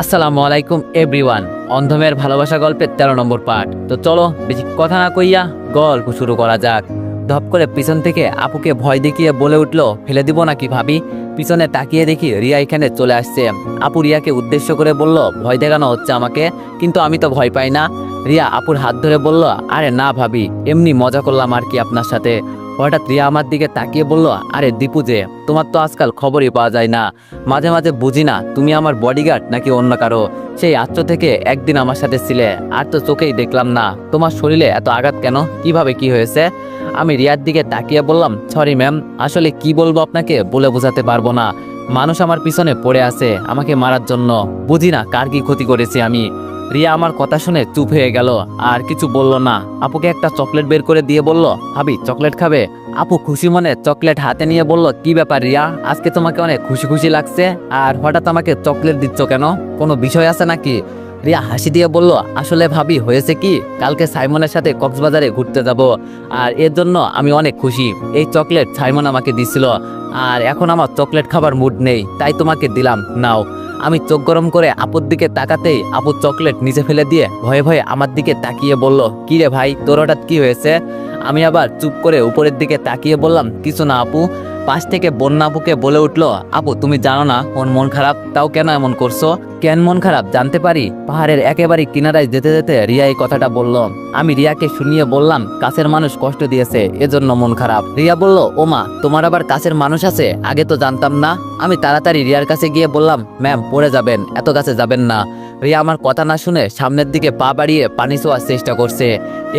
আসসালামু আলাইকুম এভরিওয়ান। অন্ধমের ভালোবাসা গল্পের 13 নম্বর পার্ট। তো চলো বেশি কথা না কইয়া গল্প শুরু করা যাক। ধপ করে পিছন থেকে আপুকে ভয় দেখিয়ে বলে উঠলো, ফেলে দিব নাকি ভাবি? পিছনে তাকিয়ে দেখি রিয়া এখানে চলে আসছে। আপু রিয়াকে উদ্দেশ্য করে বলল, ভয় দেখানো হচ্ছে আমাকে, কিন্তু আমি তো ভয় পাই না। রিয়া আপুর হাত ধরে বলল, আরে না ভাবি, এমনি মজা করলাম আর কি আপনার সাথে। হঠাৎ রিয়া আমার দিকে তাকিয়ে বলল, আরে দীপু যে, তোমার তো আজকাল খবরই পাওয়া যায় না। মাঝে মাঝে বুঝি না তুমি আমার বডিগার্ড নাকি অন্য কারো। সেই আত্ম থেকে একদিন আমার সাথে ছিলে, আর তো চোখেই দেখলাম না। তোমার শরীরে এত আঘাত কেন? কিভাবে কি হয়েছে? আমি রিয়ার দিকে তাকিয়ে বললাম, সরি ম্যাম, আসলে কি বলবো আপনাকে বলে বোঝাতে পারবো না। মানুষ আমার পিছনে পড়ে আছে আমাকে মারার জন্য। বুঝি না কার কি ক্ষতি করেছি আমি। রিয়া আমার কথা শুনে চুপ হয়ে গেল, আর কিছু বলল না। আপুকে একটা চকলেট বের করে দিয়ে বলল, ভাবি চকলেট খাবে? আপু খুশি মনে চকলেট হাতে নিয়ে বলল, কি ব্যাপার রিয়া, আজকে তোমাকে অনেক খুশি খুশি লাগছে, আর হঠাৎ আমাকে চকলেট দিচ্ছ কেন? কোনো বিষয় আছে নাকি? রিয়া হাসি দিয়ে বলল, আসলে ভাবি হয়েছে কি, কালকে সাইমনের সাথে কক্সবাজারে ঘুরতে যাব, আর এর জন্য আমি অনেক খুশি। এই চকলেট সাইমন আমাকে দিছিল, আর এখন আমার চকলেট খাবার মুড নেই, তাই তোমাকে দিলাম, নাও। আমি চোখ গরম করে আপুর দিকে তাকাতেই আপু চকলেট নিচে ফেলে দিয়ে ভয়ে ভয়ে আমার দিকে তাকিয়ে বলল, কি রে ভাই, তোর হঠাৎ কি হয়েছে? আমি আবার চুপ করে উপরের দিকে তাকিয়ে বললাম, কিছু না আপু। পাশ থেকে বন্যা আপুকে বলে উঠলো, আপু তুমি জানো না ওর মন খারাপ, তাও কেন এমন করছো? কেন মন খারাপ জানতে পারি? পাহাড়ের একেবারে কিনারায় যেতে যেতে রিয়া এই কথাটা বলল। আমি রিয়াকে শুনিয়ে বললাম, কাছের মানুষ কষ্ট দিয়েছে, এজন্য মন খারাপ। রিয়া বলল, ওমা, তোমার আবার কাছের মানুষ আছে? আগে তো জানতাম না। আমি তাড়াতাড়ি রিয়ার কাছে গিয়ে বললাম, ম্যাম পড়ে যাবেন, এত কাছে যাবেন না। রিয়া আমার কথা না শুনে সামনের দিকে পা বাড়িয়ে পানি ছোঁয়ার চেষ্টা করছে।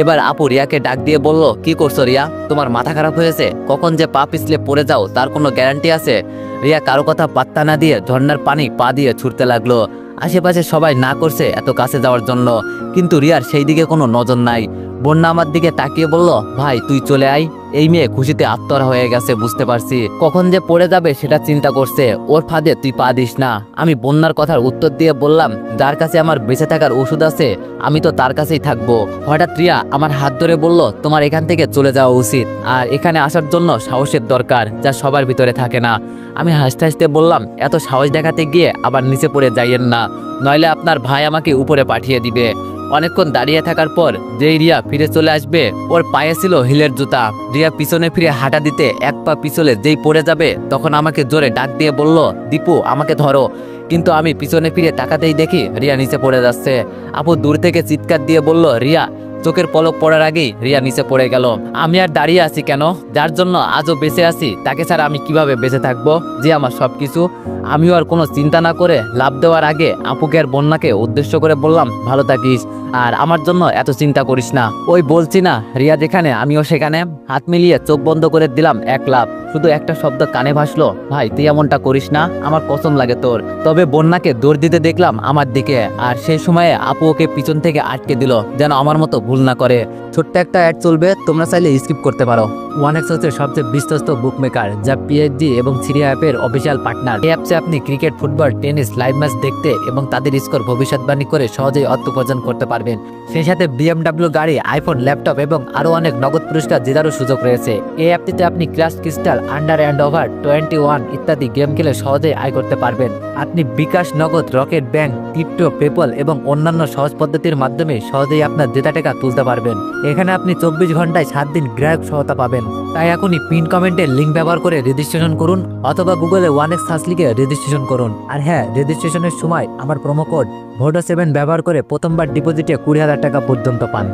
এবার আপু রিয়াকে ডাক দিয়ে বলল, কি করছো রিয়া, তোমার মাথা খারাপ হয়েছে? কখন যে পা পিছলে পড়ে যাও তার কোনো গ্যারান্টি আছে? রিয়া কারো কথা পাত্তা না দিয়ে ঝর্ণার পানি পা দিয়ে ছুটতে লাগলো। আশেপাশে সবাই না করছে এত কাছে যাওয়ার জন্য, কিন্তু রিয়ার সেই দিকে কোনো নজর নাই। বন্যা আমার দিকে তাকিয়ে বলল, ভাই তুই চলে আয়। এই মেয়ে খুশিতে আত্মহারা হয়ে গেছে, বুঝতে পারছি। কখন যে পড়ে যাবে সেটা চিন্তা করছে, ওর ফাঁদে তুই পা দিস না। আমি বন্যার কথার উত্তর দিয়ে বললাম, যার কাছে আমার বেঁচে থাকার ওষুধ আছে আমি তো তার কাছেই থাকবো। হঠাৎ রিয়া আমার হাত ধরে বলল, তোমার এখান থেকে চলে যাওয়া উচিত, আর এখানে আসার জন্য সাহসের দরকার, যা সবার ভিতরে থাকে না। আমি হাসতে হাসতে বললাম, এত সাহস দেখাতে গিয়ে আবার নিচে পড়ে যাইয়েন না, নইলে আপনার ভাই আমাকে উপরে পাঠিয়ে দিবে। অনেকক্ষণ দাঁড়িয়ে থাকার পর যেই রিয়া ফিরে চলে আসবে, ওর পায়ে ছিল হিলের জুতা। রিয়া পিছনে ফিরে হাঁটা দিতে এক পা পিছলে যেই পড়ে যাবে, তখন আমাকে জোরে ডাক দিয়ে বলল, দীপু আমাকে ধরো। কিন্তু আমি পিছনে ফিরে তাকাতেই দেখি রিয়া নিচে পড়ে যাচ্ছে। আপু দূর থেকে চিৎকার দিয়ে বলল, রিয়া। চোখের পলক পড়ার আগেই রিয়া নিচে পড়ে গেল। আমি আর দাঁড়িয়ে আছি কেন? যার জন্য আজও বেঁচে আছি তাকে ছাড়া আমি কিভাবে বেঁচে থাকবো, যে আমার সবকিছু। আমিও আর কোনো চিন্তা না করে লাভ দেওয়ার আগে আপুকে আর বন্যাকে উদ্দেশ্য করে বললাম, ভালো থাকিস, আর আমার জন্য এত চিন্তা করিস না। ওই বলছি না, রিয়া যেখানে আমিও সেখানে। হাত মিলিয়ে চোখ বন্ধ করে দিলাম এক লাফ। শুধু একটা শব্দ কানে ভাসলো, ভাই তুই এমনটা করিস না, আমার কসম লাগে তোর। তবে বন্যাকে দৌড় দিতে দেখলাম আমার দিকে, আর সেই সময়ে আপু ওকে পিছন থেকে আটকে দিল, যেন আমার মতো ভুল না করে। ছোট্ট একটা অ্যাড চলবে, তোমরা চাইলে স্কিপ করতে পারো। ওয়ানএক্স হচ্ছে সবচেয়ে বিশ্বস্ত বুকমেকার, যা পিএইচডি এবং সিরিয়া অ্যাপের অফিসিয়াল পার্টনার। এই অ্যাপসে আপনি cricket, football, tennis live match দেখতে এবং তাদের স্কোর ভবিষ্যৎবাণী করে সহজেই অর্থ উপার্জন করতে পারবেন। সেই সাথে বিএমডব্লিউ গাড়ি, আইফোন, ল্যাপটপ এবং আরও অনেক নগদ পুরস্কার জেতারও সুযোগ রয়েছে। এই অ্যাপটিতে আপনি crash crystal, under and over 21 ইত্যাদি গেম খেলে সহজেই আয় করতে পারবেন। আপনি বিকাশ, নগদ, রকেট ব্যাংক, ক্রিপ্টো, পেপল এবং অন্যান্য সহজ পদ্ধতির মাধ্যমে সহজেই আপনার জেতা টাকা তুলতে পারবেন। এখানে আপনি 24 ঘন্টায় 7 দিন গ্রাহক সহায়তা পাবেন। তাই এখনই পিন কমেন্টের লিঙ্ক ব্যবহার করে রেজিস্ট্রেশন করুন, অথবা গুগলে ওয়ানএক্স সার্চ লিখে রেজিস্ট্রেশন করুন। আর হ্যাঁ, রেজিস্ট্রেশনের সময় আমার প্রোমো কোড VODO7 ব্যবহার করে প্রথমবার ডিপোজিটে 20,000 টাকা পর্যন্ত পান।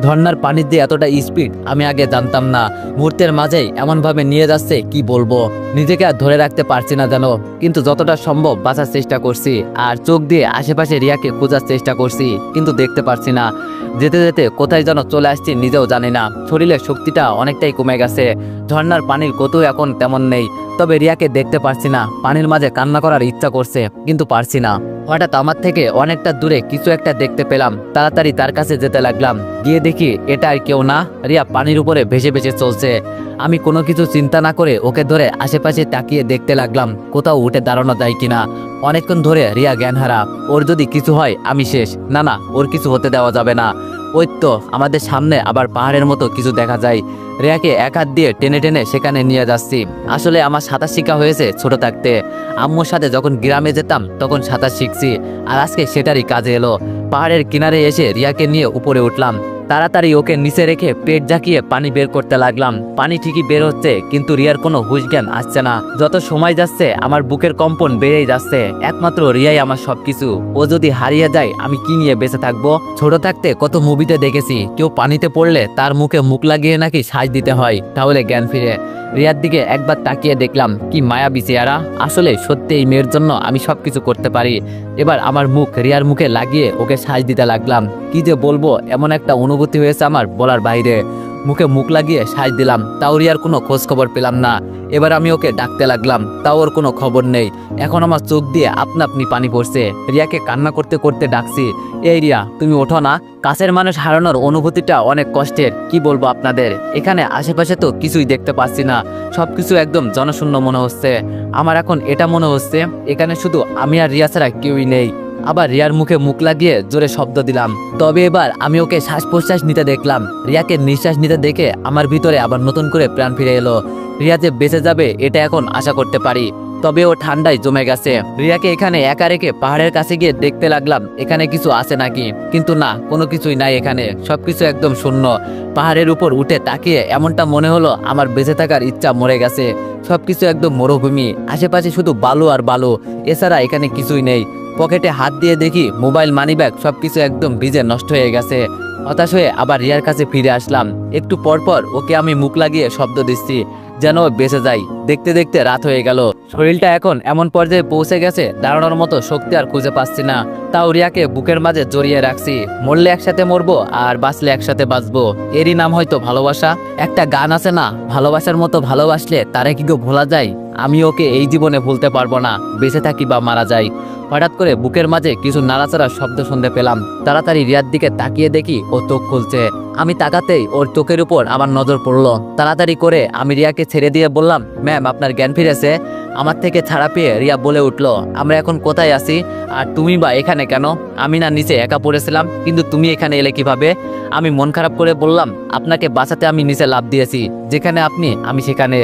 ঝর্ণার পানির দিয়ে এতটা স্পিড আমি আগে জানতাম না। মুহূর্তের মাঝেই এমনভাবে নিয়ে যাচ্ছে, কি বলবো, নিজেকে আর ধরে রাখতে পারছি না যেন। কিন্তু যতটা সম্ভব বাঁচার চেষ্টা করছি, আর চোখ দিয়ে আশেপাশে রিয়াকে খোঁজার চেষ্টা করছি, কিন্তু দেখতে পারছি না। যেতে যেতে কোথায় যেন চলে আসছি নিজেও জানি না। শরীরের শক্তিটা অনেকটাই কমে গেছে। ঝর্ণার পানির গতিও এখন তেমন নেই। তবে রিয়াকে দেখতে পারছি না। পানির মাঝে কান্না করার ইচ্ছা করছে, কিন্তু পারছি না। হঠাৎ আমার থেকে অনেকটা দূরে কিছু একটা দেখতে পেলাম। তাড়াতাড়ি তার কাছে যেতে লাগলাম। গিয়ে দেখি এটা আর কেউ না, রিয়া পানির উপরে ভেসে ভেসে চলছে। আমি কোনো কিছু চিন্তা না করে ওকে ধরে আশেপাশে তাকিয়ে দেখতে লাগলাম, কোথাও উঠে দাঁড়ানো যায় কিনা। অনেকক্ষণ ধরে রিয়া জ্ঞানহারা। ওর যদি কিছু হয় আমি শেষ। না না, ওর কিছু হতে দেওয়া যাবে না। ওই তো আমাদের সামনে আবার পাহাড়ের মতো কিছু দেখা যায়। রিয়াকে এক হাত দিয়ে টেনে টেনে সেখানে নিয়ে যাচ্ছি। আসলে আমার সাঁতার শিক্ষা হয়েছে ছোট থাকতে। আম্মুর সাথে যখন গ্রামে যেতাম তখন সাঁতার শিখছি, আর আজকে সেটারই কাজে এলো। পাহাড়ের কিনারে এসে রিয়াকে নিয়ে উপরে উঠলাম। তাড়াতাড়ি ওকে নিচে রেখে পেট ঝাঁকিয়ে পানি বের করতে লাগলাম। পানি ঠিকই বের হচ্ছে, কিন্তু রিয়ার কোনো হুঁশ জ্ঞান আসছে না। যত সময় যাচ্ছে আমার বুকের কম্পন বেড়েই যাচ্ছে। একমাত্র রিয়াই আমার সবকিছু। ও যদি হারিয়ে যায় আমি কি নিয়ে বেঁচে থাকবো? ছোট থাকতে কত মুভিতে দেখেছি কেউ পানিতে পড়লে তার মুখে মুখ লাগিয়ে নাকি সাজ দিতে হয়, তাহলে জ্ঞান ফিরে। রিয়ার দিকে একবার তাকিয়ে দেখলাম, কি মায়াবী চেহারা। আসলে সত্যি এই মেয়ের জন্য আমি সবকিছু করতে পারি। এবার আমার মুখ রিয়ার মুখে লাগিয়ে ওকে সাজ দিতে লাগলাম। কি যে বলবো, এমন একটা অনুভূতি হয়েছে আমার বলার বাইরে। মুখে মুখ লাগিয়ে সাজ দিলাম, তাও রিয়ার কোনো খোঁজ খবর পেলাম না। এবার আমি ওকে ডাকতে লাগলাম, তাও ওর কোনো খবর নেই। এখন আমার চোখ দিয়ে আপনা আপনি পানি পড়ছে। রিয়াকে কান্না করতে করতে ডাকছি, এই রিয়া তুমি ওঠো না। কাছের মানুষ হারানোর অনুভূতিটা অনেক কষ্টের, কি বলবো আপনাদের। এখানে আশেপাশে তো কিছুই দেখতে পাচ্ছি না, সবকিছু একদম জনশূন্য মনে হচ্ছে। আমার এখন এটা মনে হচ্ছে এখানে শুধু আমি আর রিয়া ছাড়া কেউই নেই। আবার রিয়ার মুখে মুখ লাগিয়ে জোরে শব্দ দিলাম। তবে এবার আমি ওকে শ্বাস প্রশ্বাস নিতে দেখলাম। রিয়াকে নিঃশ্বাস নিতে দেখে আমার ভিতরে আবার নতুন করে প্রাণ ফিরে এলো। রিয়া যে বেঁচে যাবে এটা এখন আশা করতে পারি। তবে ও ঠান্ডায় জমে গেছে। রিয়াকে এখানে একা রেখে পাহাড়ের কাছে গিয়ে দেখতে লাগলাম এখানে কিছু আছে নাকি, কিন্তু না, কোনো কিছুই নাই এখানে। সবকিছু একদম শূন্য। পাহাড়ের উপর উঠে তাকিয়ে এমনটা মনে হলো আমার বেঁচে থাকার ইচ্ছা মরে গেছে। সবকিছু একদম মরুভূমি, আশেপাশে শুধু বালু আর বালু, এছাড়া এখানে কিছুই নেই। পকেটে হাত দিয়ে দেখি মোবাইল, মানিব্যাগ সবকিছু একদম ভিজে নষ্ট হয়ে গেছে। হতাশ হয়ে আবার রিয়ার কাছে ফিরে আসলাম। একটু পরপর ওকে আমি মুখ লাগিয়ে শব্দ দিচ্ছি যেন ও বেঁচে যায়। দেখতে দেখতে রাত হয়ে গেল। শরীরটা এখন এমন পর্যায়ে পৌঁছে গেছে দাঁড়ানোর মতো শক্তি আর খুঁজে পাচ্ছি না। তাও রিয়াকে বুকের মাঝে জড়িয়ে রাখছি। মরলে একসাথে মরবো আর বাঁচলে একসাথে বাঁচবো, এরই নাম হয়তো ভালোবাসা। একটা গান আছে না, ভালোবাসার মতো ভালোবাসলে তারে কি গো ভোলা যায়। আমি ওকে এই জীবনে ভুলতে পারবো না, বেঁচে থাকি বা মারা যাই। হঠাৎ করে বুকের মাঝে কিছু নাড়াচাড়ার শব্দ শুনতে পেলাম। তাড়াতাড়ি রিয়ার দিকে তাকিয়ে দেখি ও চোখ খুলছে। আমি তাকাতেই ওর চোখের উপর আমার নজর পড়লো। তাড়াতাড়ি করে আমি রিয়াকে ছেড়ে দিয়ে বললাম, ম্যাম আপনার জ্ঞান ফিরেছে। আমার থেকে ছাড়া পেয়ে রিয়া বলে উঠলো, আমরা এখন কোথায় আছি আর তুমি বা এখানে কেন? আমি না নিচে একা পড়েছিলাম, কিন্তু তুমি এখানে এলে কিভাবে? আমি মন খারাপ করে বললাম, আপনাকে বাঁচাতে আমি নিচে লাফ দিয়েছি, যেখানে আপনি আমি সেখানে।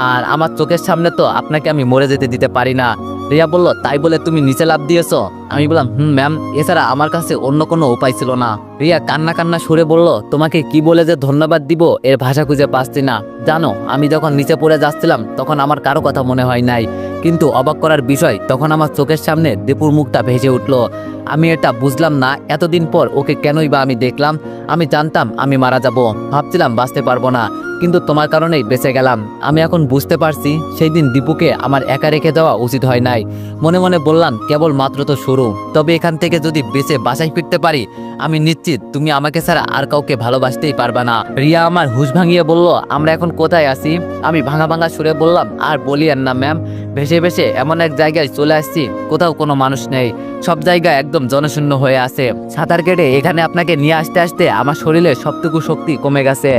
আর আমার চোখের সামনে তো আপনাকে আমি মরে যেতে দিতে পারি না। রিয়া বলল, তাই বলে তুমি নিচে লাফ দিয়েছো? আমি বললাম, ম্যাম, এছাড়া আমার কাছে অন্য কোনো উপায় ছিল না। রিয়া কান্না কান্না সুরে বলল, তোমাকে কি বলে যে ধন্যবাদ দিব এর ভাষা খুঁজে পাচ্ছি না। জানো, আমি যখন নিচে পড়ে যাচ্ছিলাম তখন আমার কারো কথা মনে হয় নাই, কিন্তু অবাক করার বিষয় তখন আমার চোখের সামনে দীপুর মুখটা ভেসে উঠলো। আমি এটা বুঝলাম না, এতদিন পর ওকে কেনই বা আমি দেখলাম। আমি জানতাম আমি মারা যাব, ভাবছিলাম বাঁচতে পারবো না, কিন্তু তোমার কারণেই বেঁচে গেলাম। আমি এখন বুঝতে পারছি সেই দিন দীপুকে আমার একা রেখে দেওয়া উচিত হয় নাই। মনে মনে বললাম, কেবল মাত্র তো শুরু। তবে এখান থেকে যদি বেঁচে বাসায় ফিরতে পারি, আমি নিশ্চিত তুমি আমাকে ছাড়া আর কাউকে ভালোবাসতেই পারবা না। রিয়া আমার হুঁশ ভাঙিয়ে বলল, আমরা এখন কোথায় আছি? আমি ভাঙা ভাঙা সুরে বললাম, আর বলিয়েন না ম্যাম, ভেসে ভেসে এমন এক জায়গায় চলে আসছি কোথাও কোনো মানুষ নেই, সব জায়গা একদম জনশূন্য হয়ে আছে। সাঁতার কেটে এখানে আপনাকে নিয়ে আসতে আসতে আমার শরীরে সবটুকু শক্তি কমে গেছে।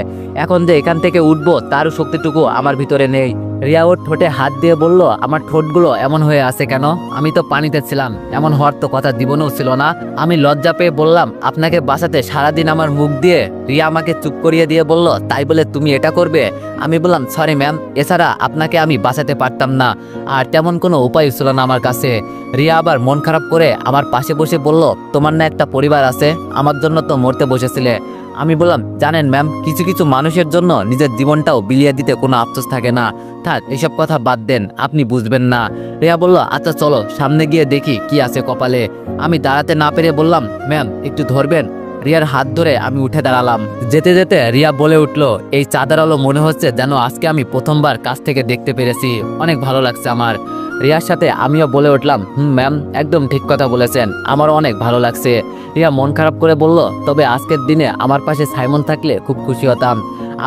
এখন যে এখান থেকে উঠবো তারও শক্তিটুকু আমার ভিতরে নেই। রিয়া ওর ঠোঁটে হাত দিয়ে বলল, আমার ঠোঁটগুলো এমন হয়ে আছে কেন? আমি তো পানিতে ছিলাম, এমন হওয়ার তো কথা জীবনেও ছিল না। আমি লজ্জা পেয়ে বললাম, আপনাকে বাঁচাতে সারাদিন আমার মুখ দিয়ে। রিয়া আমাকে চুপ করিয়ে দিয়ে বলল, তাই বলে তুমি এটা করবে? আমি বললাম, সরি ম্যাম, এছাড়া আপনাকে আমি বাঁচাতে পারতাম না, আর তেমন কোনো উপায় ছিল না আমার কাছে। রিয়া আবার মন খারাপ করে আমার পাশে বসে বলল, তোমার না একটা পরিবার আছে, আমার জন্য তো মরতে বসেছিলে। আমি বললাম, জানেন ম্যাম, কিছু কিছু মানুষের জন্য নিজের জীবনটাও বিলিয়ে দিতে কোনো আফসোস থাকে না। থাক, এসব কথা বাদ দেন, আপনি বুঝবেন না। রিয়া বলল, আচ্ছা চলো সামনে গিয়ে দেখি কি আছে কপালে। আমি দাঁড়াতে না পেরে বললাম, ম্যাম একটু ধরবেন? রিয়ার হাত ধরে আমি উঠে দাঁড়ালাম। যেতে যেতে রিয়া বলে উঠলো, এই চাঁদের আলো মনে হচ্ছে যেন আজকে আমি প্রথমবার কাছ থেকে দেখতে পেরেছি, অনেক ভালো লাগছে আমার। রিয়ার সাথে আমিও বলে উঠলাম, ম্যাম, একদম ঠিক কথা বলেছেন, আমারও অনেক ভালো লাগছে। রিয়া মন খারাপ করে বলল, তবে আজকের দিনে আমার পাশে সাইমন থাকলে খুব খুশি হতাম।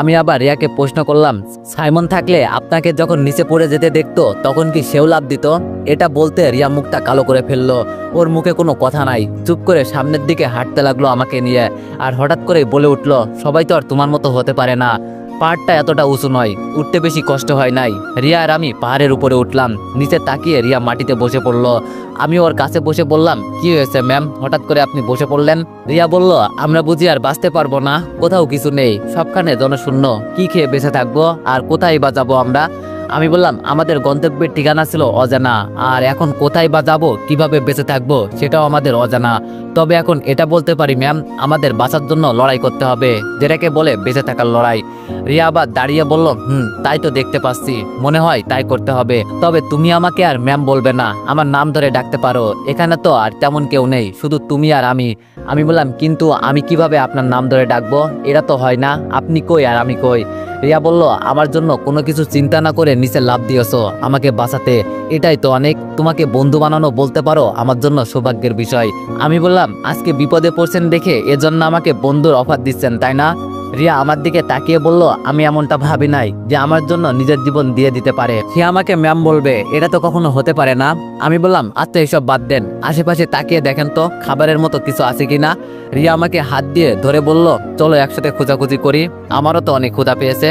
আমি আবার রিয়াকে প্রশ্ন করলাম, সাইমন থাকলে আপনাকে যখন নিচে পড়ে যেতে দেখতো তখন কি সেও লাভ দিত? এটা বলতে রিয়া মুখটা কালো করে ফেললো। ওর মুখে কোনো কথা নাই, চুপ করে সামনের দিকে হাঁটতে লাগলো আমাকে নিয়ে। আর হঠাৎ করে বলে উঠলো, সবাই তো আর তোমার মতো হতে পারে না। পাহাড়টা এতটা উঁচু নয়, উঠতে বেশি কষ্ট হয় নাই। রিয়া আর আমি পাহাড়ের উপরে উঠলাম। নিচে তাকিয়ে রিয়া মাটিতে বসে পড়লো। আমি ওর কাছে বসে বললাম, কি হয়েছে ম্যাম, হঠাৎ করে আপনি বসে পড়লেন? রিয়া বলল, আমরা বুঝি আর বাঁচতে পারবো না? কোথাও কিছু নেই, সবখানে জনশূন্য, কি খেয়ে বেঁচে থাকবো আর কোথায় বা যাবো আমরা? আমি বললাম, আমাদের গন্তব্যের ঠিকানা ছিল অজানা, আর এখন কোথায় বা যাবো, কিভাবে বেঁচে থাকবো সেটাও আমাদের অজানা। তবে এখন এটা বলতে পারি ম্যাম, আমাদের বাঁচার জন্য লড়াই করতে হবে, যেটাকে বলে বেঁচে থাকার লড়াই। রিয়া আবার দাঁড়িয়ে বলল, তাই তো দেখতে পাচ্ছি, মনে হয় তাই করতে হবে। তবে তুমি আমাকে আর ম্যাম বলবে না, আমার নাম ধরে ডাকতে পারো। এখানে তো আর তেমন কেউ নেই, শুধু তুমি আর আমি। আমি বললাম, কিন্তু আমি কিভাবে আপনার নাম ধরে ডাকবো? এটা তো হয় না, আপনি কই আর আমি কই। রিয়া বলল, আমার জন্য কোনো কিছু চিন্তা না করে নিচে লাফ দিয়েছো আমাকে বাঁচাতে, এটাই তো অনেক। তোমাকে বন্ধু বানানো বলতে পারো আমার জন্য সৌভাগ্যের বিষয়। আমি বললাম, আজকে বিপদে পড়ছেন দেখে এজন্য আমাকে বন্ধুর অফার দিচ্ছেন, তাই না? রিয়া আমার দিকে তাকিয়ে বলল, আমি এমনটা ভাবি নাই যে আমার জন্য নিজের জীবন দিয়ে দিতে পারে সে আমাকে ম্যাম বলবে, এটা তো কখনো হতে পারে না। আমি বললাম, আচ্ছা এসব বাদ দেন, আশেপাশে তাকিয়ে দেখেন তো খাবারের মতো কিছু আছে কিনা। রিয়া আমাকে হাত দিয়ে ধরে বলল, চলো একসাথে খোঁজাখুঁজি করি, আমারও তো অনেক ক্ষুধা পেয়েছে।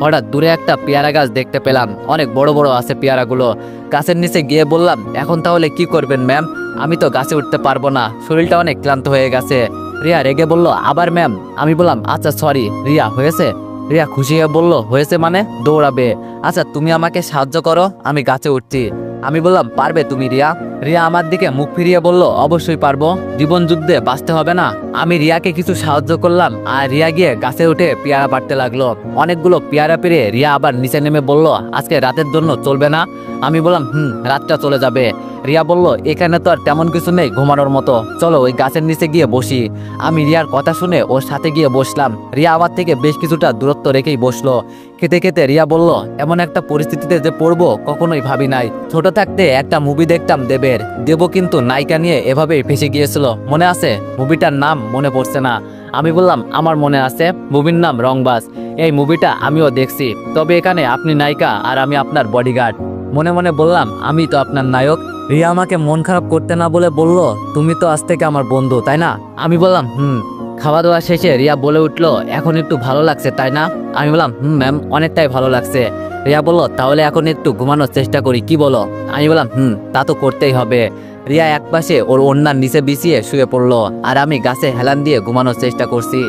হঠাৎ দূরে একটা পেয়ারা গাছ দেখতে পেলাম, অনেক বড় বড় আছে পেয়ারাগুলো। গাছের নিচে গিয়ে বললাম, এখন তাহলে কি করবেন ম্যাম? আমি তো গাছে উঠতে পারবো না, শরীরটা অনেক ক্লান্ত হয়ে গেছে। রিয়া রেগে বলল, আবার ম্যাম? আমি বললাম, আচ্ছা সরি। রিয়া, হয়েছে? রিয়া খুশি হয়ে বলল, হয়েছে মানে? দৌড়াবে। আচ্ছা তুমি আমাকে সাহায্য করো, আমি গাছে উঠছি। আমি বললাম, পারবে তুমি রিয়া? রিয়া আমার দিকে মুখ ফিরিয়ে বলল, অবশ্যই পারবো, জীবন যুদ্ধে বাঁচতে হবে না? আমি রিয়াকে কিছু সাহায্য করলাম, আর রিয়া গিয়ে গাছে উঠে পেয়ারা পাড়তে লাগলো। অনেকগুলো পেয়ারা পেরে রিয়া আবার নিচে নেমে বলল, আজকে রাতের জন্য চলবে না? আমি বললাম, রাতটা চলে যাবে। রিয়া বলল, এখানে তো আর তেমন কিছু নেই ঘুমানোর মতো, চলো ওই গাছের নিচে গিয়ে বসি। আমি রিয়ার কথা শুনে ওর সাথে গিয়ে বসলাম। রিয়া আমার থেকে বেশ কিছুটা দূরত্ব রেখেই বসলো। খেতে খেতে রিয়া বলল, এমন একটা পরিস্থিতিতে যে পড়বো কখনোই ভাবি নাই। ছোট থাকতে একটা মুভি দেখতাম দেবের, দেব কিন্তু নায়িকা নিয়ে এভাবেই ফেসে গিয়েছিল, মনে আছে? মুভিটার নাম মনে পড়ছে না। আমি বললাম, আমার মনে আছে, মুভির নাম রংবাজ। এই মুভিটা আমিও দেখছি, তবে এখানে আপনি নায়িকা আর আমি আপনার বডিগার্ড। মনে মনে বললাম, আমি তো আপনার নায়ক। রিয়া আমাকে মন খারাপ করতে না বলে বলল, তুমি তো আজ থেকে আমার বন্ধু, তাই না? আমি বললাম, খাওয়া দাওয়া শেষে রিয়া বলে উঠলো, এখন একটু ভালো লাগছে তাই না? আমি বললাম, ম্যাম, অনেকটাই ভালো লাগছে। রিয়া বলল, তাহলে এখন একটু ঘুমানোর চেষ্টা করি, কি বলো? আমি বললাম, তা তো করতেই হবে। রিয়া একপাশে ওর ওড়নার নিচে বিছিয়ে শুয়ে পড়লো, আর আমি গাছে হেলান দিয়ে ঘুমানোর চেষ্টা করছি।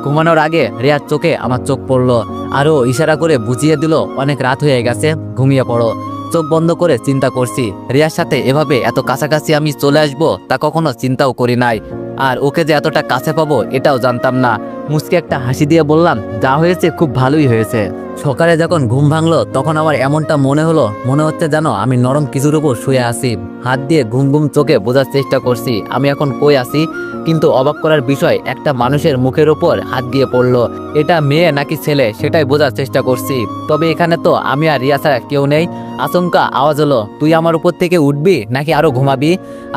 ঘুমানোর আগে রিয়ার চোখে আমার চোখ পড়লো, আরও ইশারা করে বুঝিয়ে দিল, অনেক রাত হয়ে গেছে, ঘুমিয়ে পড়ো। চোখ বন্ধ করে চিন্তা করছি, রিয়ার সাথে এভাবে এত কাছাকাছি আমি চলে আসবো তা কখনো চিন্তাও করি নাই, আর ওকে যে এতটা কাছে পাবো এটাও জানতাম না। মুচকে একটা হাসি দিয়ে বললাম, যা হয়েছে খুব ভালোই হয়েছে। সকালে যখন ঘুম ভাঙলো তখন আমার এমনটা মনে হলো, মনে হচ্ছে যেন আমি নরম কিছুর উপর শুয়ে আছি। হাত দিয়ে ঘুম ঘুম চোখে বোঝার চেষ্টা করছি আমি এখন কই আছি, কিন্তু অবাক করার বিষয়, একটা মানুষের মুখের উপর হাত দিয়ে পড়লো। এটা মেয়ে নাকি ছেলে সেটাই বোঝার চেষ্টা করছি, তবে এখানে তো আমি আর রিয়া ছাড়া কেউ নেই। আচমকা আওয়াজ হলো, তুই আমার উপর থেকে উঠবি নাকি আরো ঘুমাবি?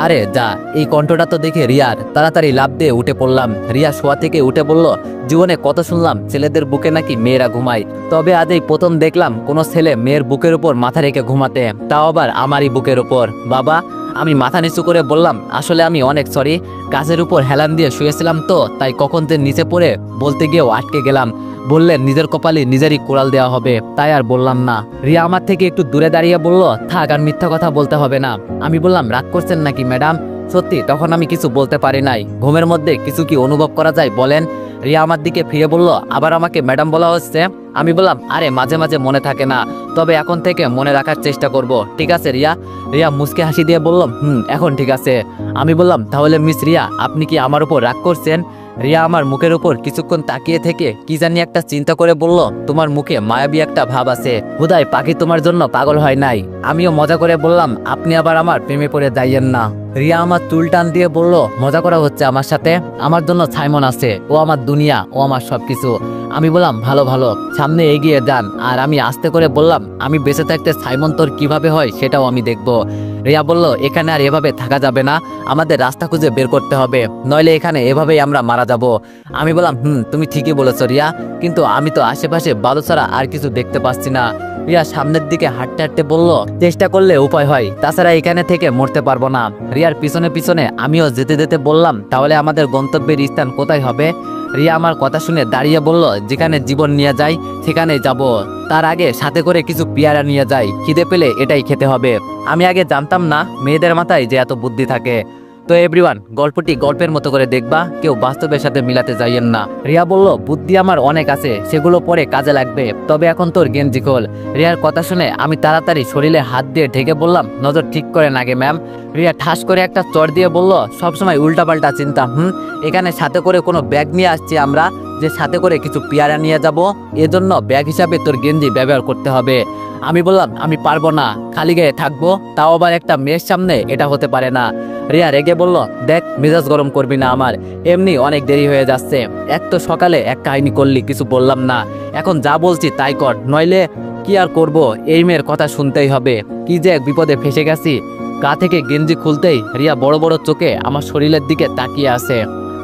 আরে যা, এই কণ্ঠটা তো দেখে রিয়ার। তাড়াতাড়ি লাফ দিয়ে উঠে পড়লাম। রিয়া শোয়া থেকে উঠে বলল, জীবনে কত শুনলাম ছেলেদের বুকে নাকি মেয়েরা ঘুমায়, তবে আজ এই প্রথম দেখলাম কোনো ছেলে মেয়ের বুকের উপর মাথা রেখে ঘুমাতে, তাও আবার আমারই বুকের উপর। বাবা, আমি মাথা নিচু করে বললাম, আসলে আমি অনেক সরি, গাছের উপর হেলান দিয়ে শুয়েছিলাম তো, তাই কখন যে নিচে পড়ে বলতে গিয়েও আটকে গেলাম। বললেন নিজের কপালে নিজেরই কোড়াল দেওয়া হবে, তাই আর বললাম না। রিয়া আমার থেকে একটু দূরে দাঁড়িয়ে বলল, থাক আর মিথ্যা কথা বলতে হবে না। আমি বললাম, রাগ করছেন নাকি ম্যাডাম? সত্যি তখন আমি কিছু বলতে পারি নাই। ঘুমের মধ্যে কিছু কি অনুভব করা যায় বলেন? রিয়া আমার দিকে ফিরে বলল, আবার আমাকে ম্যাডাম বলা হচ্ছে? আমি বললাম, আরে মাঝে মাঝে মনে থাকে না, তবে এখন থেকে মনে রাখার চেষ্টা করব, ঠিক আছে রিয়া? রিয়া মুচকে হাসি দিয়ে বলল, এখন ঠিক আছে। আমি বললাম, তাহলে মিস রিয়া, আপনি কি আমার উপর রাগ করছেন? রিয়া আমার মুখের উপর কিছুক্ষণ তাকিয়ে থেকে কি জানি একটা চিন্তা করে বলল, তোমার মুখে মায়াবী একটা ভাব আছে, বোধহয় পাখি তোমার জন্য পাগল হয় নাই। আমিও মজা করে বললাম, আপনি আবার আমার প্রেমে পড়ে যাইয়েন না। রিয়া আমার চুল টান দিয়ে বলল, মজা করা হচ্ছে আমার সাথে? আমার জন্য সাইমন আছে, ও আমার দুনিয়া, ও আমার সবকিছু। আমি বললাম, ভালো ভালো, সামনে এগিয়ে যান। আর আমি আস্তে করে বললাম, আমি বেঁচে থাকতে সাইমন তোর কিভাবে হয় সেটাও আমি দেখব। রিয়া বলল, এখানে আর এভাবে থাকা যাবে না, আমাদের রাস্তা খুঁজে বের করতে হবে, নইলে এখানে এভাবেই আমরা মারা যাব। আমি বললাম, তুমি ঠিকই বলেছ রিয়া, কিন্তু আমি তো আশেপাশে বালু ছাড়া আর কিছু দেখতে পাচ্ছি না। রিয়া সামনের দিকে হাঁটতে হাঁটতে বলল, চেষ্টা করলে উপায় হয়, তাছাড়া এখানে থেকে মরতে পারবো না। রিয়ার পিছনে পিছনে আমিও যেতে যেতে বললাম, তাহলে আমাদের গন্তব্যের স্থান কোথায় হবে? রিয়া আমার কথা শুনে দাঁড়িয়ে বলল, যেখানে জীবন নিয়ে যায় সেখানেই যাব, তার আগে সাথে করে কিছু পেয়ারা নিয়ে যাই, খিদে পেলে এটাই খেতে হবে। আমি আগে জানতাম না মেয়েদের মাথায় যে এত বুদ্ধি থাকে। তো এভরিওয়ান, গল্পটি গল্পের মতো করে দেখবা, কেউ বাস্তবের সাথে মিলাতে যাইয়েন না। রিয়া বলল, বুদ্ধি আমার অনেক আছে, সেগুলো পরে কাজে লাগবে, তবে এখন তোর গেঞ্জি খোল। রিয়ার কথা শুনে আমি তাড়াতাড়ি শরীরে হাত দিয়ে ঢেকে বললাম, নজর ঠিক করেন আগে ম্যাম। রিয়া ঠাস করে একটা চড় দিয়ে বলল, সবসময় উল্টাপাল্টা চিন্তা। এখানে সাথে করে কোনো ব্যাগ নিয়ে আসছি আমরা, যে সাথে করে কিছু পেয়ারা নিয়ে যাব, এজন্য ব্যাগ হিসাবে তোর গেঞ্জি ব্যবহার করতে হবে। আমি বললাম, আমি পারবো না, খালি গায়ে থাকবো, তাও আবার একটা মেয়ের সামনে, এটা হতে পারে না। রিয়া রেগে বলল, দেখ মেজাজ গরম করবি না আমার, এমনি অনেক দেরি হয়ে যাচ্ছে, এক তো সকালে এক কাহিনী করলি, কিছু বললাম না, এখন যা বলছি তাই কর, নইলে কি আর করব, এই মেয়ের কথা শুনতেই হবে। কি যে এক বিপদে ফেসে গেছি। গা থেকে গেঞ্জি খুলতেই রিয়া বড় বড় চোখে আমার শরীরের দিকে তাকিয়ে আছে।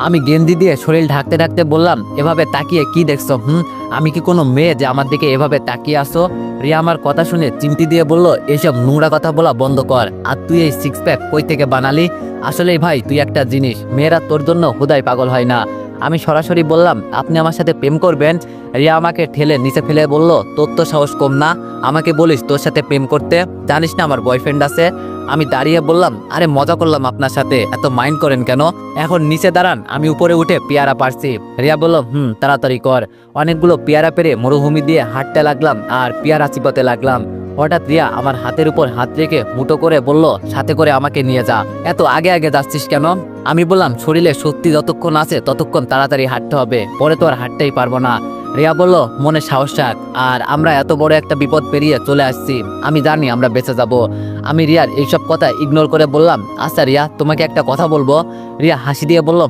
আমি গেঞ্জি দিয়ে শরীর ঢাকতে ঢাকতে বললাম, এভাবে তাকিয়ে কি দেখছো? আমি কি কোনো মেয়ে যে আমার দিকে এভাবে তাকিয়ে আসো? রিয়া আমার কথা শুনে চিমটি দিয়ে বলল, এসব নোংরা কথা বলা বন্ধ কর, আর তুই এই সিক্স প্যাক কই থেকে বানালি? আসলে ভাই তুই একটা জিনিস, মেয়েরা তোর জন্য হুদাই পাগল হয় না। আমি সরাসরি বললাম, আপনি আমার সাথে প্রেম করবেন? রিয়া আমাকে ঠেলে নিচে ফেলে বলল, তোর তো সাহস কম না, আমাকে বলিস তোর সাথে প্রেম করতে? জানিস না আমার বয়ফ্রেন্ড আছে? আমি দাঁড়িয়ে বললাম, আরে মজা করলাম আপনার সাথে, এত মাইন্ড করেন কেন? এখন নিচে দাঁড়ান, আমি উপরে উঠে পেয়ারা পারছি। রিয়া বলল, তাড়াতাড়ি কর। অনেকগুলো পেয়ারা পেরে মরুভূমি দিয়ে হাঁটতে লাগলাম আর পেয়ারা চিপাতে লাগলাম। হঠাৎ রিয়া আমার হাতের উপর হাত রেখে মুঠো করে বলল, সাথে করে আমাকে নিয়ে যা, এত আগে আগে যাচ্ছিস কেন? আমি বললাম, শরীরে শক্তি যতক্ষণ আছে ততক্ষণ তাড়াতাড়ি হাঁটতে হবে, পরে তো আর হাঁটতেই পারবো না। রিয়া বলল, মনে সাহস রাখ, আর আমরা এত বড় একটা বিপদ পেরিয়ে চলে আসছি, আমি জানি আমরা বেঁচে যাব। আমি রিয়ার এইসব কথা ইগনোর করে বললাম, আচ্ছা রিয়া, তোমাকে একটা কথা বলবো। রিয়া হাসি দিয়ে বলল,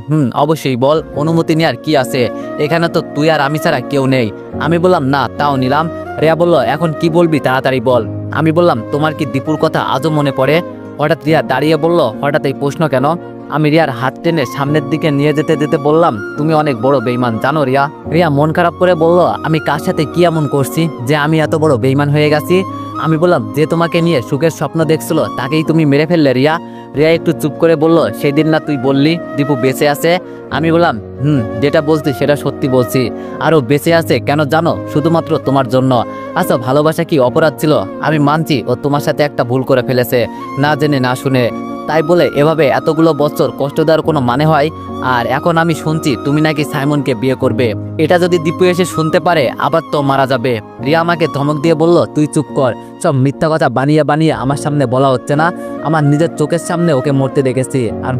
অবশ্যই বল, অনুমতি নেওয়ার কি আছে, এখানে তো তুই আর আমি ছাড়া কেউ নেই। আমি বললাম, না তাও নিলাম। রিয়া বলল, এখন কি বলবি তাড়াতাড়ি বল। আমি বললাম, তোমার কি দীপুর কথা আজও মনে পড়ে? হঠাৎ রিয়া দাঁড়িয়ে বলল, হঠাৎ এই প্রশ্ন কেন? আমি রিয়ার হাত টেনে সামনের দিকে নিয়ে যেতে যেতে বললাম, তুমি অনেক বড় বেঈমান জানো রিয়া। রিয়া মন খারাপ করে বলল, আমি কার সাথে কি এমন করছি যে আমি এত বড় বেঈমান হয়ে গেছি? আমি বললাম, যে তোমাকে নিয়ে সুখের স্বপ্ন দেখছিল তাকেই তুমি মেরে ফেললে রিয়া। রিয়া একটু চুপ করে বলল, সেদিন না তুই বললি দীপু বেঁচে আছে? আমি বললাম, যেটা বলছি সেটা সত্যি বলছি, আরও বেঁচে আছে কেন জানো? শুধুমাত্র তোমার জন্য। আচ্ছা, ভালোবাসা কি অপরাধ ছিল? আমি মানছি ও তোমার সাথে একটা ভুল করে ফেলেছে, না জেনে না শুনে, তাই বলে এভাবে এতগুলো বছর কষ্ট দেওয়ার কোনো মানে হয়? আর এখন আমি শুনছি তুমি নাকি সাইমনকে বিয়ে করবে, এটা যদি দীপু এসে শুনতে পারে আবার তো মারা যাবে। রিয়া আমাকে ধমক দিয়ে বলল, তুই চুপ কর, সব মিথ্যা কথা বানিয়ে বানিয়ে আমার সামনে বলা হচ্ছে না, আমার নিজের চোখের সামনে ওকে মরতে দেখেছি। আর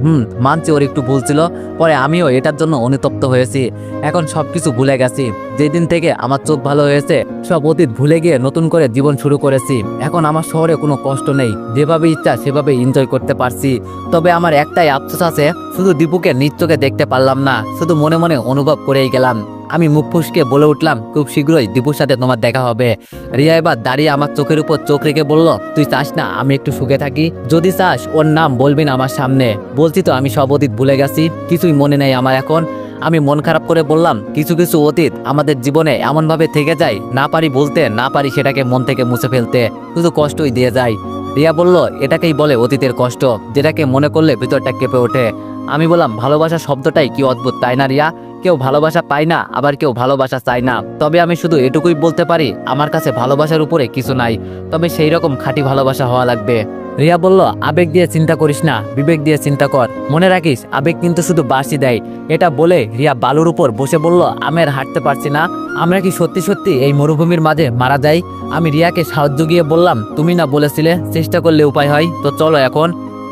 মানছি ওর একটু ভুল ছিল, পরে আমিও এটার জন্য অনুতপ্ত হয়েছি, এখন সবকিছু ভুলে গেছি। যেদিন থেকে আমার চোখ ভালো হয়েছে, সব অতীত ভুলে গিয়ে নতুন করে জীবন শুরু করেছি। এখন আমার শহরে কোনো কষ্ট নেই, যেভাবে ইচ্ছা সেভাবে এনজয় করতে পারছি। তবে আমার একটাই আফসোস আছে, শুধু দীপুকে নিজ চোখে দেখতে পারলাম না, শুধু মনে মনে অনুভব করেই গেলাম। আমি মুখ ফুসকে বলে উঠলাম, খুব শীঘ্রই দীপুর সাথে তোমার দেখা হবে। রিয়া এবার দাঁড়িয়ে আমার চোখের উপর চোখ রেখে বলল, তুই চাস না আমি একটু সুখে থাকি? যদি চাস ওর নাম বলবি না আমার সামনে। বলছি তো আমি সব অতীত ভুলে গেছি, কিছুই মনে নেই আমার এখন। আমি মন খারাপ করে বললাম, কিছু কিছু অতীত আমাদের জীবনে এমনভাবে থেকে যায়, না পারি বলতে, না পারি সেটাকে মন থেকে মুছে ফেলতে, শুধু কষ্টই দিয়ে যায়। রিয়া বলল, এটাকেই বলে অতীতের কষ্ট, যেটাকে মনে করলে ভিতরটা কেঁপে ওঠে। আমি বললাম, ভালোবাসা শব্দটাই কি অদ্ভুত তাই না রিয়া? কেউ ভালোবাসা পায় না, আবার কেউ ভালোবাসা চায় না। তবে আমি শুধু এটুকুই বলতে পারি, আমার কাছে ভালোবাসার উপরে কিছু নাই, তবে সেই রকম খাঁটি ভালোবাসা হওয়া লাগবে। রিয়া বলল, আবেগ দিয়ে চিন্তা করিস না, বিবেক দিয়ে চিন্তা কর, মনে রাখিস আবেগ কিন্তু শুধু বাঁশি দেয়। এটা বলে রিয়া বালুর উপর বসে বলল, আমি আর হাঁটতে পারছি না, আমরা কি সত্যি সত্যি এই মরুভূমির মাঝে মারা যাই? আমি রিয়াকে সাহায্য গিয়ে বললাম, তুমি না বলেছিলে চেষ্টা করলে উপায় হয়, তো চলো এখন।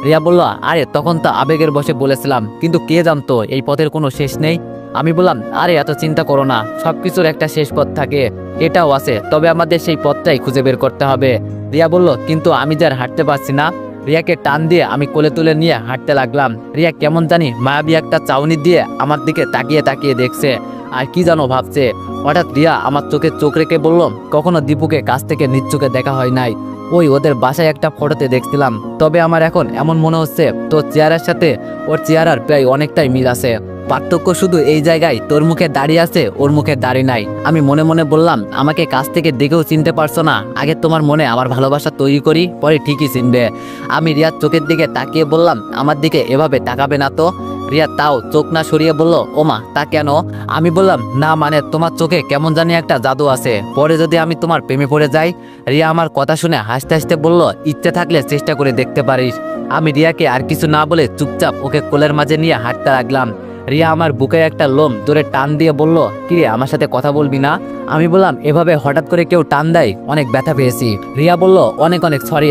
রিয়া বলল, আরে তখন তো আবেগের বসে বলেছিলাম, কিন্তু কে জানতো এই পথের কোনো শেষ নেই। আমি বললাম, আরে এত চিন্তা করো না, সবকিছুর একটা শেষ পথ থাকে, এটাও আছে, তবে আমাদের সেই পথটাই খুঁজে বের করতে হবে। রিয়া বলল, কিন্তু আমি যার হাঁটতে পারছি না। রিয়াকে টান দিয়ে আমি কোলে তুলে নিয়ে হাঁটতে লাগলাম। রিয়া কেমন জানি মায়াবী একটা চাউনি দিয়ে আমার দিকে তাকিয়ে তাকিয়ে দেখছে, আর কি জানো ভাবছে। হঠাৎ রিয়া আমার চোখে চোখ রেখে বলল, কখনো দীপুকে কাছ থেকে নিজ চোখে দেখা হয় নাই, ওই ওদের বাসায় একটা ফটোতে দেখছিলাম, তবে আমার এখন এমন মনে হচ্ছে তোর চেহারার সাথে ওর চেহারার প্রায় অনেকটাই মিল আছে, পার্থক্য শুধু এই জায়গায়, তোর মুখে দাঁড়িয়ে আছে ওর মুখে দাড়ি নাই। আমি মনে মনে বললাম, আমাকে কাছ থেকে দেখেও চিনতে পারছো না, আগে তোমার মনে আমার ভালোবাসা তৈরি করি, পরে ঠিকই চিনবে। আমি রিয়ার চোখের দিকে তাকিয়ে বললাম, আমার দিকে এভাবে তাকাবে না তো। রিয়া তাও চোখ না সরিয়ে বলল, ওমা তা কেন? আমি বললাম, না মানে তোমার চোখে কেমন জানি একটা জাদু আছে, পরে যদি আমি তোমার প্রেমে পড়ে যাই। রিয়া আমার কথা শুনে হাসতে হাসতে বলল, ইচ্ছে থাকলে চেষ্টা করে দেখতে পারিস। আমি রিয়াকে আর কিছু না বলে চুপচাপ ওকে কোলের মাঝে নিয়ে হাঁটতে লাগলাম। রিয়া আমার বুকে একটা লোম ধরে টান দিয়ে বলল, কিরে আমার সাথে কথা বলবি না? আমি বললাম, এভাবে হঠাৎ করে কেউ টান দেয়, অনেক ব্যথা পেয়েছি। রিয়া বলল, অনেক অনেক সরি।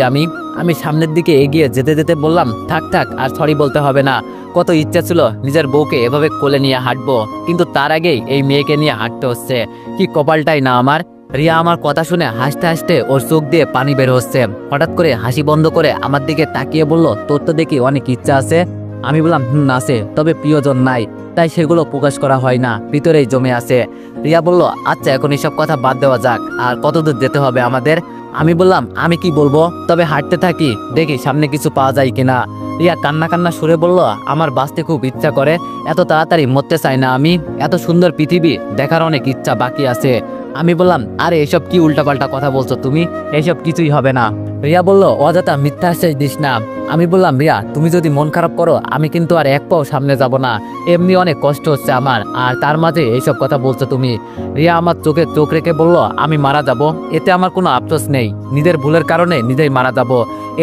আমি সামনের দিকে এগিয়ে যেতে যেতে বললাম, থাক থাক আর সরি বলতে হবে না। কত ইচ্ছা ছিল নিজের বউকে এভাবে কোলে নিয়ে হাঁটবো, কিন্তু তার আগেই এই মেয়েকে নিয়ে হাঁটতে হচ্ছে। কি কপালটাই না আমার। রিয়া আমার কথা শুনে হাসতে হাসতে ওর চোখ দিয়ে পানি বের হচ্ছে। হঠাৎ করে হাসি বন্ধ করে আমার দিকে তাকিয়ে বলল, তোর তো দেখি অনেক ইচ্ছা আছে। আমি বললাম, আছে, তবে প্রিয়জন নাই, তাই সেগুলো প্রকাশ করা হয় না, ভিতরেই জমে আছে। রিয়া বলল, আচ্ছা এখন এসব কথা বাদ দেওয়া যাক, আর কতদূর যেতে হবে আমাদের? আমি বললাম, আমি কি বলবো, তবে হাঁটতে থাকি, দেখি সামনে কিছু পাওয়া যায় কিনা। রিয়া কান্না কান্না সুরে বলল, আমার বাঁচতে খুব ইচ্ছা করে, এত তাড়াতাড়ি মরতে চাই না আমি, এত সুন্দর পৃথিবী দেখার অনেক ইচ্ছা বাকি আছে। আমি বললাম, আরে এসব কি উল্টাপাল্টা কথা বলছো তুমি, এসব কিছুই হবে না। রিয়া বলল, অযথা মিথ্যা আশ্বাস দিস না। আমি বললাম, রিয়া তুমি যদি মন খারাপ করো, আমি কিন্তু আর এক পাও সামনে যাব না, এমনি অনেক কষ্ট হচ্ছে আমার, আর তার মাঝে এইসব কথা বলছো তুমি। রিয়া আমার চোখে চোখ রেখে বলল, আমি মারা যাব, এতে আমার কোনো আফসোস নেই, নিজের ভুলের কারণে নিজেই মারা যাব,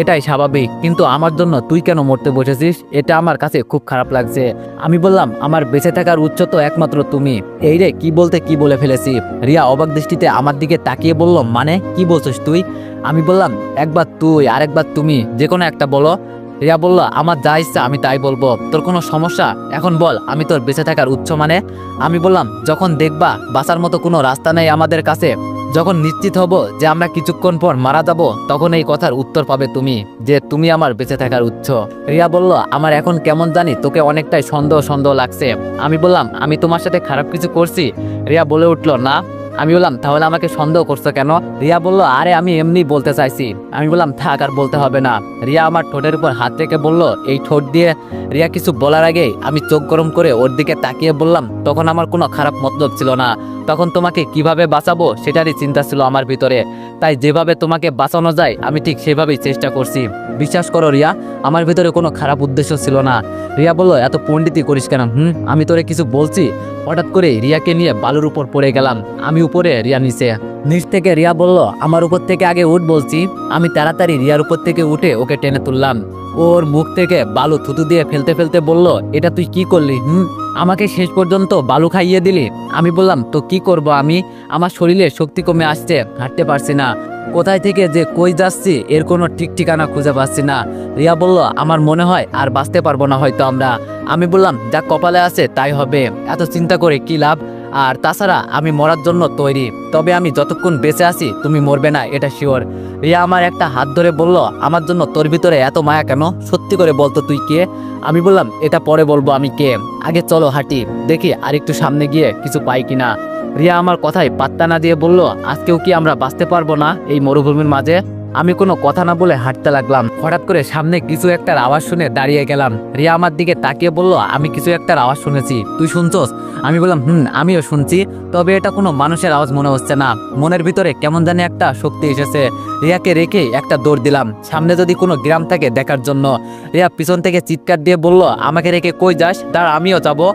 এটাই স্বাভাবিক, কিন্তু আমার জন্য তুই কেন মরতে বসেছিস, এটা আমার কাছে খুব খারাপ লাগছে। আমি বললাম, আমার বেঁচে থাকার উৎস তো একমাত্র তুমি। এই রে, কি বলতে কি বলে ফেলেছি। রিয়া অবাক দৃষ্টিতে আমার দিকে তাকিয়ে বলল, মানে কি বলছিস তুই? আমি বললাম, একবার তুই আর একবার তুমি, যে কোনো একটা বলো। রিয়া বলল, আমার যা ইচ্ছা আমি তাই বলবো, তোর কোনো সমস্যা? এখন বল, আমি তোর বেঁচে থাকার উৎস মানে? আমি বললাম, যখন দেখবা বাঁচার মতো কোনো রাস্তা নেই আমাদের কাছে, যখন নিশ্চিত হব যে আমরা কিছুক্ষণ পর মারা যাব, তখন এই কথার উত্তর পাবে তুমি, যে তুমি আমার বেঁচে থাকার উৎস। রিয়া বলল, আমার এখন কেমন জানি তোকে অনেকটাই সন্দেহ সন্দেহ লাগছে। আমি বললাম, আমি তোমার সাথে খারাপ কিছু করছি? রিয়া বলে উঠল, না। আমি বললাম, তাহলে আমাকে সন্দেহ করছো কেন? রিয়া বলল, আরে আমি এমনি বলতে চাইছি। আমি বললাম, থাক আর বলতে হবে না। রিয়া আমার ঠোঁটের উপর হাত রেখে বলল, এই ঠোঁট দিয়ে। রিয়া কিছু বলার আগেই আমি চোখ গরম করে ওর দিকে তাকিয়ে বললাম, তখন আমার কোনো খারাপ মতলব ছিল না, তখন তোমাকে কিভাবে বাঁচাবো সেটারই চিন্তা ছিল আমার ভিতরে, তাই যেভাবে তোমাকে বাঁচানো যায় আমি ঠিক সেভাবেই চেষ্টা করছি। বিশ্বাস করো রিয়া, আমার ভিতরে কোনো খারাপ উদ্দেশ্য ছিল না। রিয়া বলল, এত পণ্ডিতি করিস কেন? আমি তোরে কিছু বলছি? হঠাৎ করে রিয়াকে নিয়ে বালুর উপর পড়ে গেলাম, আমি উপরে, রিয়া নিচে। নিচ থেকে রিয়া বলল, আমার উপর থেকে আগে উঠ বলছি। আমি তাড়াতাড়ি রিয়ার উপর থেকে উঠে ওকে টেনে তুললাম। ওর মুখ থেকে বালু থুতু দিয়ে ফেলতে ফেলতে বলল, এটা তুই কি করলি? আমাকে শেষ পর্যন্ত বালু খাইয়ে দিলি। আমি বললাম, তো কি করব আমি, আমার শরীরে শক্তি কমে আসছে, হাঁটতে পারছি না, কোথায় থেকে যে কই যাচ্ছি এর কোনো ঠিক ঠিকানা খুঁজে পাচ্ছি না। রিয়া বলল, আমার মনে হয় আর বাঁচতে পারবো না হয়তো আমরা। আমি বললাম, যা কপালে আছে তাই হবে, এত চিন্তা করে কি লাভ, আর তাছাড়া আমি মরার জন্য তৈরি, তবে আমি যতক্ষণ বেঁচে আছি তুমি মরবে না, এটা শিওর। রিয়া আমার একটা হাত ধরে বলল, আমার জন্য তোর ভিতরে এত মায়া কেন, সত্যি করে বলতো তুই কে? আমি বললাম, এটা পরে বলবো আমি কে, আগে চলো হাঁটি, দেখি আর একটু সামনে গিয়ে কিছু পাই কিনা। রিয়া আমার কথায় পাত্তা না দিয়ে বলল, আজকেও কি আমরা বাঁচতে পারবো না এই মরুভূমির মাঝে? আমি কোনো কথা না বলে হাঁটতে লাগলাম। হঠাৎ করে সামনে কিছু একটার আওয়াজ শুনে দাঁড়িয়ে গেলাম। রিয়া আমার দিকে তাকিয়ে বলল, আমি কিছু একটার আওয়াজ শুনেছি, তুই শুনছস? আমি বললাম, আমিও শুনছি, তবে এটা কোনো মানুষের আওয়াজ মনে হচ্ছে না, মনের ভিতরে কেমন জানি একটা শক্তি এসেছে। রিয়াকে রেখে একটা দৌড় দিলাম, সামনে যদি কোনো গ্রাম থাকে দেখার জন্য। রিয়া পিছন থেকে চিৎকার দিয়ে বলল, আমাকে রেখে কই যাস, দাঁড়া আমিও যাবো।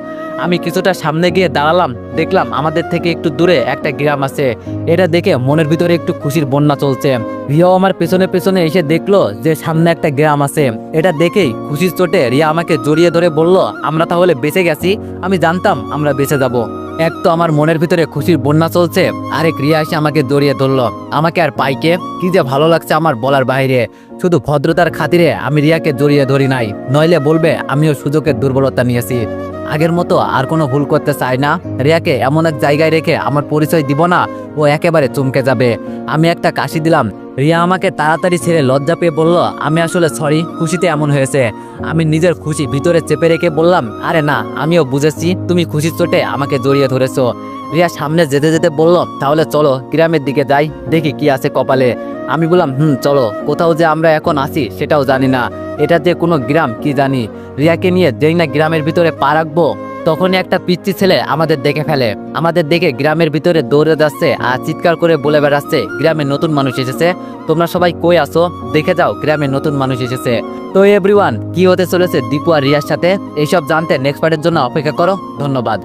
আমি কিছুটা সামনে গিয়ে দাঁড়ালাম, দেখলাম আমাদের থেকে একটু দূরে একটা গ্রাম আছে। এটা দেখে মনের ভিতরে একটু খুশির বন্যা চলছে। রিয়াও আমার পেছনে পেছনে এসে দেখলো যে সামনে একটা গ্রাম আছে। এটা দেখেই খুশির চোটে রিয়া আমাকে জড়িয়ে ধরে বলল, আমরা তাহলে বেঁচে গেছি, আমি জানতাম আমরা বেঁচে যাব। এক তো আমার মনের ভিতরে খুশির বন্যা চলছে, আরেক রিয়া এসে আমাকে জড়িয়ে ধরলো। আমাকে আর পাইকে কি যে ভালো লাগছে আমার বলার বাইরে। শুধু ভদ্রতার খাতিরে আমি রিয়াকে জড়িয়ে ধরি নাই, নইলে বলবে আমিও সুযোগের দুর্বলতা নিয়েছি। আগের মতো আর কোনো ভুল করতে চাই না। রিয়াকে এমন এক জায়গায় রেখে আমার পরিচয় দিব না, ও একেবারে চমকে যাবে। আমি একটা কাশি দিলাম। রিয়া আমাকে তাড়াতাড়ি ছেড়ে লজ্জা পেয়ে বলল, আমি আসলে সরি, খুশিতে এমন হয়েছে। আমি নিজের খুশি ভিতরে চেপে রেখে বললাম, আরে না, আমিও বুঝেছি তুমি খুশির চোটে আমাকে জড়িয়ে ধরেছো। রিয়া সামনে যেতে যেতে বলল, তাহলে চলো গ্রামের দিকে যাই, দেখি কি আছে কপালে। আমি বললাম চলো। কোথাও যে আমরা এখন আছি সেটাও জানি না, এটা যে কোনো গ্রাম কি জানি। রিয়াকে নিয়ে যেই না গ্রামের ভিতরে পা রাখবো, তখনই একটা পিচ্চি ছেলে আমাদের দেখে ফেলে। আমাদের দেখে গ্রামের ভিতরে দৌড়ে যাচ্ছে আর চিৎকার করে বলে বেড়াচ্ছে, গ্রামের নতুন মানুষ এসেছে, তোমরা সবাই কই আসো, দেখে যাও গ্রামের নতুন মানুষ এসেছে। তো এভরিওয়ান, কি হতে চলেছে দীপু আর রিয়ার সাথে এইসব জানতে নেক্সট পার্টের জন্য অপেক্ষা করো। ধন্যবাদ।